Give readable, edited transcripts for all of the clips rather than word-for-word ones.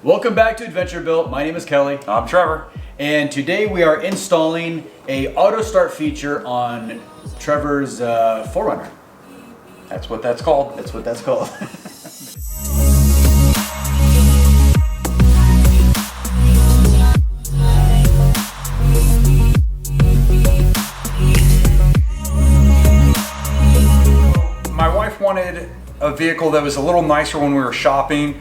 Welcome back to Adventure Built. My name is Kelly. I'm Trevor. And today we are installing a auto start feature on Trevor's 4Runner. That's what that's called. That's what that's called. My wife wanted a vehicle that was a little nicer when we were shopping.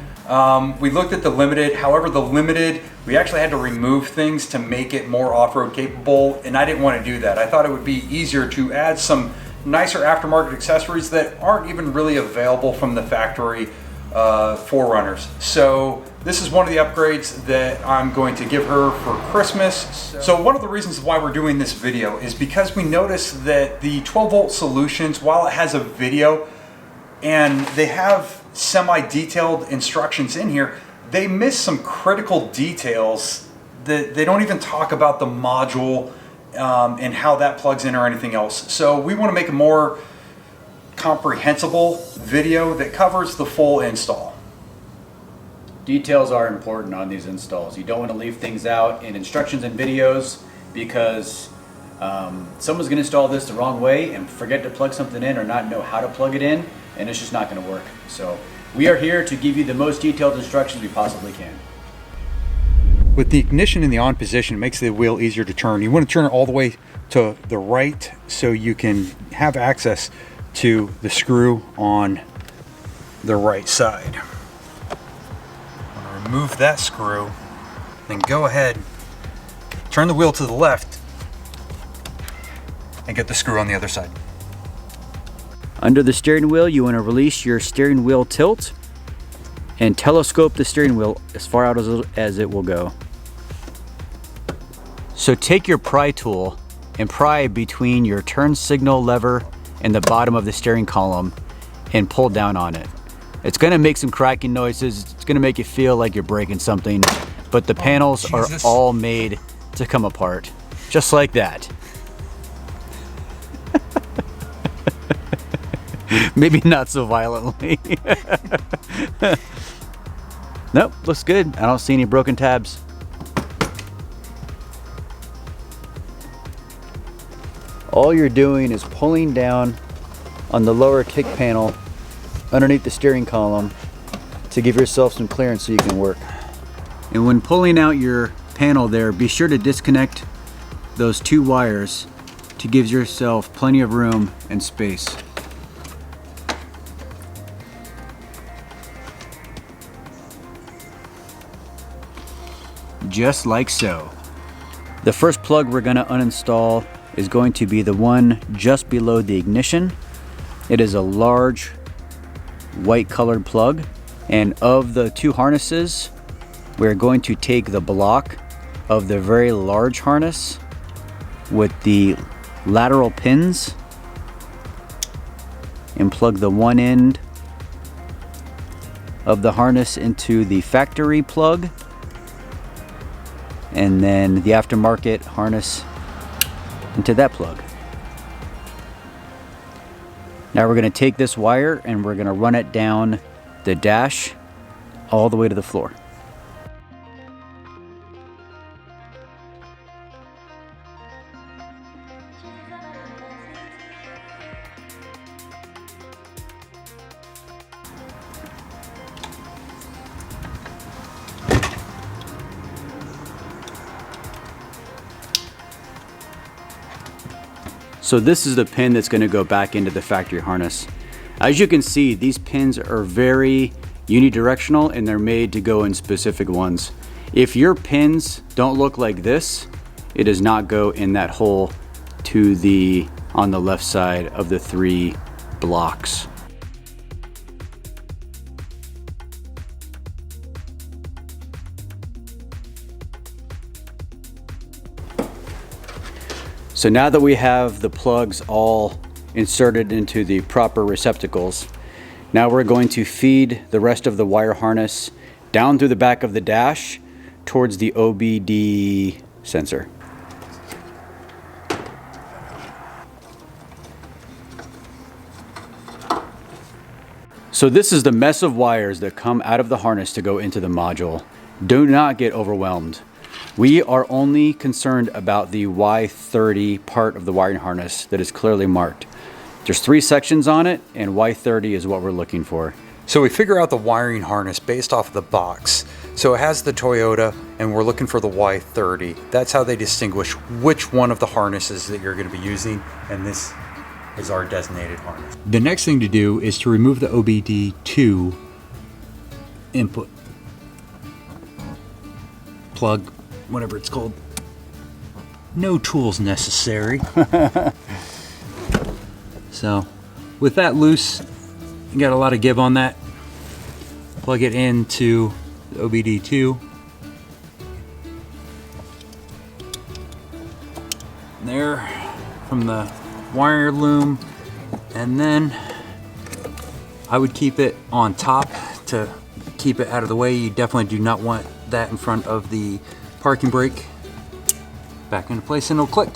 We looked at the Limited. However, the Limited, we actually had to remove things to make it more off-road capable, and I didn't want to do that. I thought it would be easier to add some nicer aftermarket accessories that aren't even really available from the factory 4Runners. So this is one of the upgrades that I'm going to give her for Christmas. So one of the reasons why we're doing this video is because we noticed that the 12-volt solutions, while it has a video and they have semi-detailed instructions in here, they miss some critical details that they don't even talk about the module and how that plugs in or anything else. So we want to make a more comprehensible video that covers the full install. Details are important on these installs. You don't want to leave things out in instructions and videos because someone's going to install this the wrong way and forget to plug something in or not know how to plug it in, and it's just not going to work. So we are here to give you the most detailed instructions we possibly can. With the ignition in the on position, it makes the wheel easier to turn. You want to turn it all the way to the right so you can have access to the screw on the right side. I'm going to remove that screw, then go ahead, turn the wheel to the left, and get the screw on the other side. Under the steering wheel, you want to release your steering wheel tilt and telescope the steering wheel as far out as it will go. So take your pry tool and pry between your turn signal lever and the bottom of the steering column and pull down on it. It's going to make some cracking noises. It's going to make you feel like you're breaking something, but the panels are all made to come apart, just like that. Maybe not so violently. Nope, looks good. I don't see any broken tabs. All you're doing is pulling down on the lower kick panel underneath the steering column to give yourself some clearance so you can work. And when pulling out your panel there, be sure to disconnect those two wires to give yourself plenty of room and space. Just like so. The first plug we're going to uninstall is going to be the one just below the ignition. It is a large white colored plug, and of the two harnesses, we're going to take the block of the very large harness with the lateral pins and plug the one end of the harness into the factory plug, and then the aftermarket harness into that plug. Now we're going to take this wire and we're going to run it down the dash all the way to the floor. So this is the pin that's going to go back into the factory harness. As you can see, these pins are very unidirectional and they're made to go in specific ones. If your pins don't look like this, it does not go in that hole on the left side of the three blocks. So now that we have the plugs all inserted into the proper receptacles, now we're going to feed the rest of the wire harness down through the back of the dash towards the OBD sensor. So this is the mess of wires that come out of the harness to go into the module. Do not get overwhelmed. We are only concerned about the Y30 part of the wiring harness that is clearly marked. There's 3 sections on it, and Y30 is what we're looking for. So we figure out the wiring harness based off of the box. So it has the Toyota, and we're looking for the Y30. That's how they distinguish which one of the harnesses that you're going to be using, and this is our designated harness. The next thing to do is to remove the OBD2 input plug, whatever it's called. No tools necessary. So with that loose, you got a lot of give on that. Plug it into the OBD2. There from the wire loom, and then I would keep it on top to keep it out of the way. You definitely do not want that in front of the parking brake. Back into place and it'll click.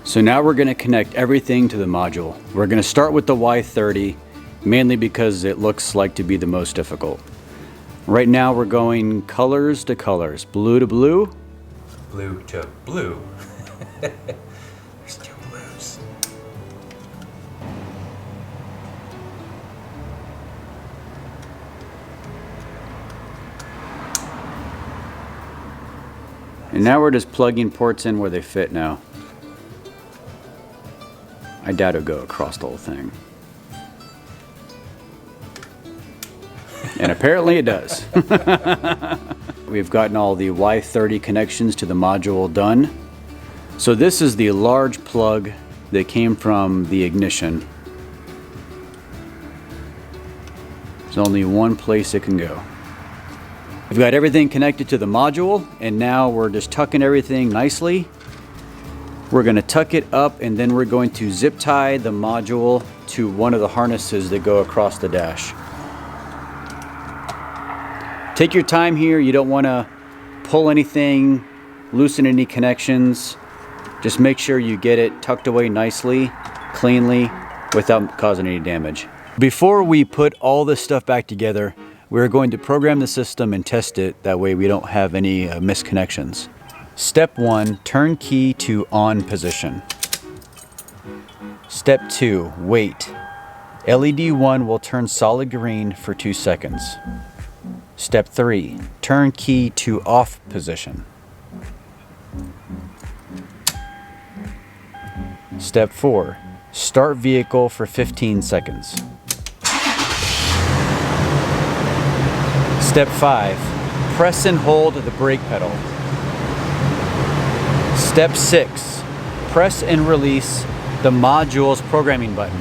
So now we're going to connect everything to the module. We're going to start with the Y30, mainly because it looks like to be the most difficult. Right now we're going colors to colors, blue to blue. Blue to blue. There's 2 blues. And now we're just plugging ports in where they fit now. I doubt it'll go across the whole thing. And apparently it does. We've gotten all the Y30 connections to the module done. So this is the large plug that came from the ignition. There's only one place it can go. We've got everything connected to the module, and now we're just tucking everything nicely. We're going to tuck it up, and then we're going to zip tie the module to one of the harnesses that go across the dash. Take your time here. You don't want to pull anything, loosen any connections. Just make sure you get it tucked away nicely, cleanly, without causing any damage. Before we put all this stuff back together, we're going to program the system and test it. That way we don't have any misconnections. Step 1, turn key to on position. Step 2, wait. LED 1 will turn solid green for 2 seconds. Step 3, turn key to off position. Step 4, start vehicle for 15 seconds. Step 5, press and hold the brake pedal. Step 6, press and release the module's programming button.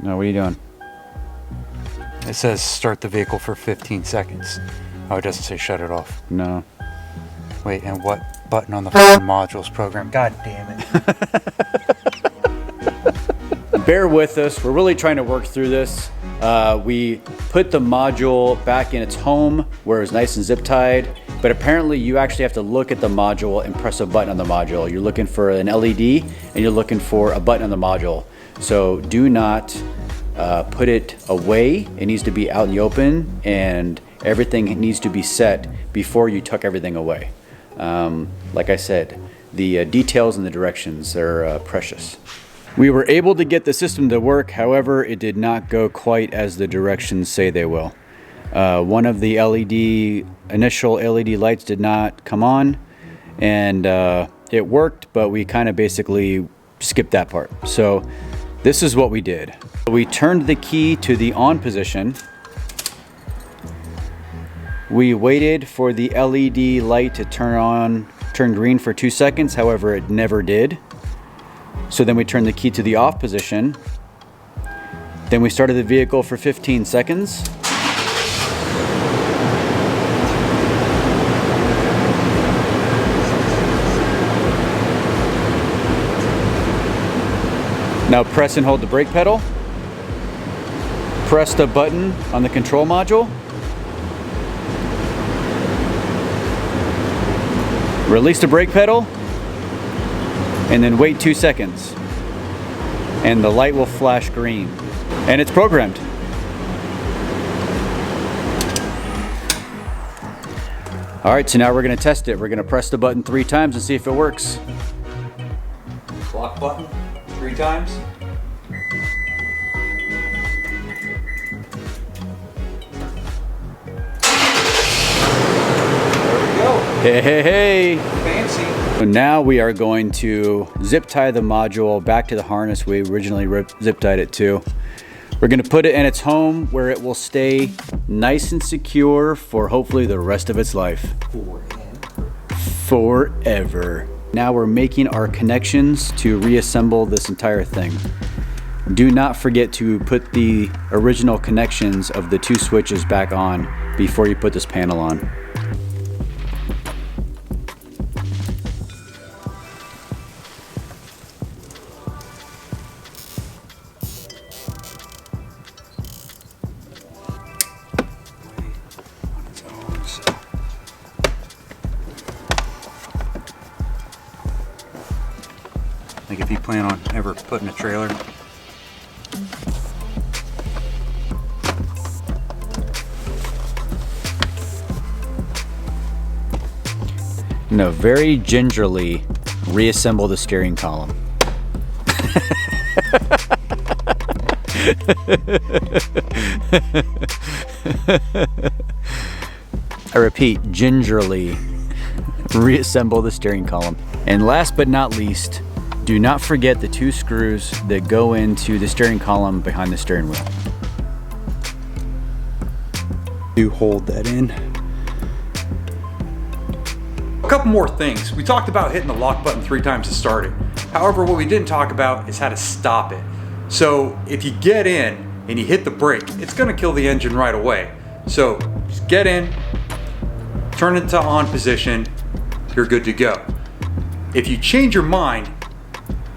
Now, what are you doing? It says start the vehicle for 15 seconds. Oh, it doesn't say shut it off. No. Wait, and what button on the fucking module's program? God damn it. Bear with us. We're really trying to work through this. We put the module back in its home where it was nice and zip tied, but apparently you actually have to look at the module and press a button on the module. You're looking for an LED and you're looking for a button on the module. So do not put it away. It needs to be out in the open, and everything needs to be set before you tuck everything away. Like I said, the details and the directions are precious. We were able to get the system to work, however, it did not go quite as the directions say they will. One of the initial LED lights did not come on, and it worked, but we kind of basically skipped that part. So this is what we did. We turned the key to the on position. We waited for the LED light to turn green for 2 seconds, however, it never did. So then we turned the key to the off position. Then we started the vehicle for 15 seconds. Now press and hold the brake pedal. Press the button on the control module. Release the brake pedal. and then wait 2 seconds. And the light will flash green. And it's programmed. All right, so now we're gonna test it. We're gonna press the button 3 times and see if it works. Lock button 3 times. There we go. Hey, hey, hey. Fancy. So now we are going to zip tie the module back to the harness we originally zip tied it to. We're gonna put it in its home where it will stay nice and secure for hopefully the rest of its life. Forever. Now we're making our connections to reassemble this entire thing. Do not forget to put the original connections of the 2 switches back on before you put this panel on. Like if you plan on ever putting a trailer. No, very gingerly reassemble the steering column. I repeat, gingerly reassemble the steering column. And last but not least, do not forget the 2 screws that go into the steering column behind the steering wheel. Do hold that in. A couple more things. We talked about hitting the lock button 3 times to start it. However, what we didn't talk about is how to stop it. So if you get in and you hit the brake, it's gonna kill the engine right away. So just get in, turn it to on position, you're good to go. If you change your mind,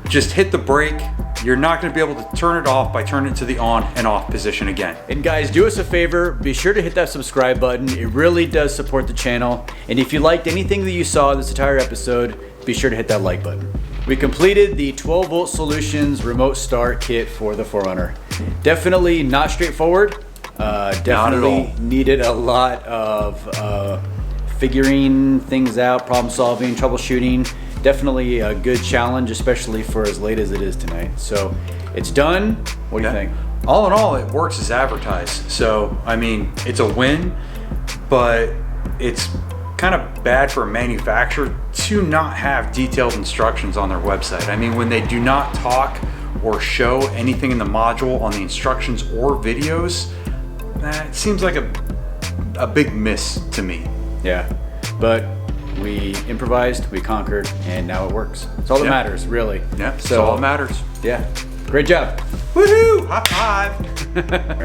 just hit the brake. You're not gonna be able to turn it off by turning it to the on and off position again. And guys, do us a favor, be sure to hit that subscribe button. It really does support the channel. And if you liked anything that you saw in this entire episode, be sure to hit that like button. We completed the 12 Volt Solutions remote start kit for the 4Runner. Definitely not straightforward. Definitely needed a lot of figuring things out, problem solving, troubleshooting. Definitely a good challenge, especially for as late as it is tonight. So it's done. What do you think? All in all, it works as advertised. So, I mean, it's a win, but it's kind of bad for a manufacturer to not have detailed instructions on their website. I mean, when they do not talk or show anything in the module on the instructions or videos, it seems like a big miss to me. Yeah, but we improvised, we conquered, and now it works. It's all that matters, really. Yeah, so, that's all that matters. Yeah, great job. Woohoo! High five!